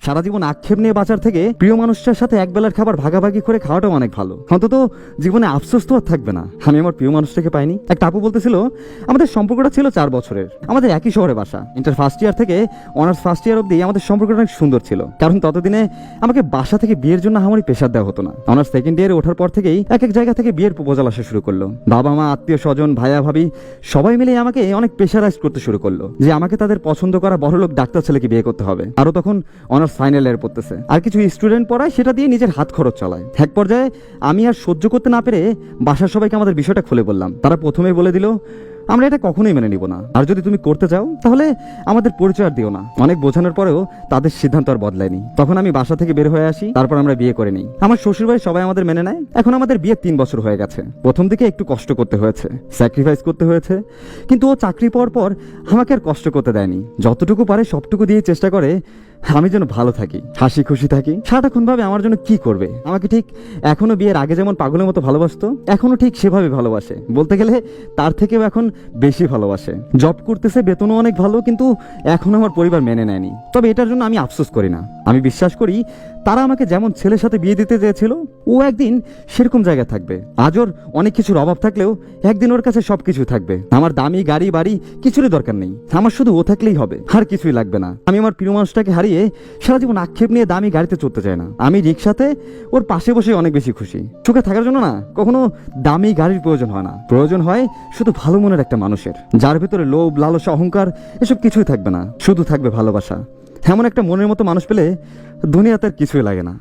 সারা জীবন আক্ষেপ নিয়ে বাঁচার থেকে প্রিয় মানুষটার সাথে একবেলার খাবার ভাগাভাগি করে খাওয়াটাও অনেক ভালো। অন্তত জীবনে আফসোস তো আর থাকবে না আমি আমার প্রিয় মানুষটাকে পাইনি। একটা আপু বলতেছিল আমাদের সম্পর্কটা ছিল 4 বছরের, আমাদের একই শহরে বাসা। ইন্টার ফার্স্ট ইয়ার থেকে অনার্স ফার্স্ট ইয়ার অব্দি আমাদের সম্পর্কটা অনেক সুন্দর ছিল, কারণ ততদিনে আমাকে বাসা থেকে বিয়ের জন্য আমারই প্রেশার দেওয়া হতো না। অনার্স সেকেন্ড ইয়ারে ওঠার পর থেকেই এক এক জায়গা থেকে বিয়ের প্রপোজাল আসা শুরু করলো। বাবা মা, আত্মীয় স্বজন, ভাইয়া ভাবি সবাই মিলে আমাকে অনেক প্রেশারাইজ করতে শুরু করলো যে আমাকে তাদের পছন্দ করা বড়লোক ডাক্তার ছেলেকে বিয়ে করতে হবে। আরো তখন অনার্স ফাইনাল ইয়ার পড়তেছে, আর কিছু স্টুডেন্ট পড়ায়, সেটা দিয়ে নিজের হাত খরচ চালায়। এক পর্যায়ে আমি আর সহ্য করতে না পেরে বাসার সবাইকে আমাদের বিষয়টা খুলে বললাম। তারা প্রথমেই বলে দিল আমরা এটা কখনোই মেনে নিব না, আর যদি তুমি করতে চাও তাহলে আমাদের পরিচয় আর দিও না। অনেক বোঝানোর পরেও তাদের সিদ্ধান্ত আর বদলায়নি। তখন আমি বাসা থেকে বের হয়ে আসি, তারপর আমরা বিয়ে করে নিই। আমার শ্বশুরবাড়ি সবাই আমাদের মেনে নেয়। এখন আমাদের বিয়ে 3 বছর হয়ে গেছে। প্রথম দিকে একটু কষ্ট করতে হয়েছে, স্যাক্রিফাইস করতে হয়েছে, কিন্তু ও চাকরি পাওয়ার পর আমাকে আর কষ্ট করতে দেয়নি। যতটুকু পারে সবটুকু দিয়ে চেষ্টা করে আমি যেন ভালো থাকি, হাসি খুশি থাকি। সারাক্ষণ ভাবে আমার জন্য কি করবে। আমাকে ঠিক এখনো বিয়ের আগে যেমন পাগলের মতো ভালোবাসতো, এখনো ঠিক সেভাবে ভালোবাসে। বলতে গেলে তার থেকেও এখন বেশি ভালোবাসে। জব করতেছে, বেতনও অনেক ভালো, কিন্তু এখনো আমার পরিবার মেনে নেয়নি। তবে এটার জন্য আমি আফসোস করি না। আমি বিশ্বাস করি তারা আমাকে যেমন ছেলের সাথে বিয়ে দিতে চেয়েছিল, ও একদিন সেরকম জায়গায় থাকবে। আজ ওর অনেক কিছুর অভাব থাকলেও একদিন ওর কাছে সবকিছু থাকবে। আমার দামি গাড়ি বাড়ি কিছুরই দরকার নেই, আমার শুধু ও থাকলেই হবে, আর কিছুই লাগবে না। আমি আমার প্রিয় মানুষটাকে হারিয়ে সারা জীবন আক্ষেপ নিয়ে দামি গাড়িতে চড়তে চাই না। আমি রিক্সাতে ওর পাশে বসে অনেক বেশি খুশি। সুখে থাকার জন্য না কখনো দামি গাড়ির প্রয়োজন হয় না, প্রয়োজন হয় শুধু ভালো মনের একটা মানুষের, যার ভিতরে লোভ, লালসা, অহংকার এসব কিছুই থাকবে না, শুধু থাকবে ভালোবাসা। এমন একটা মনের মতো মানুষ পেলে দুনিয়াতে আর কিছুই লাগে না।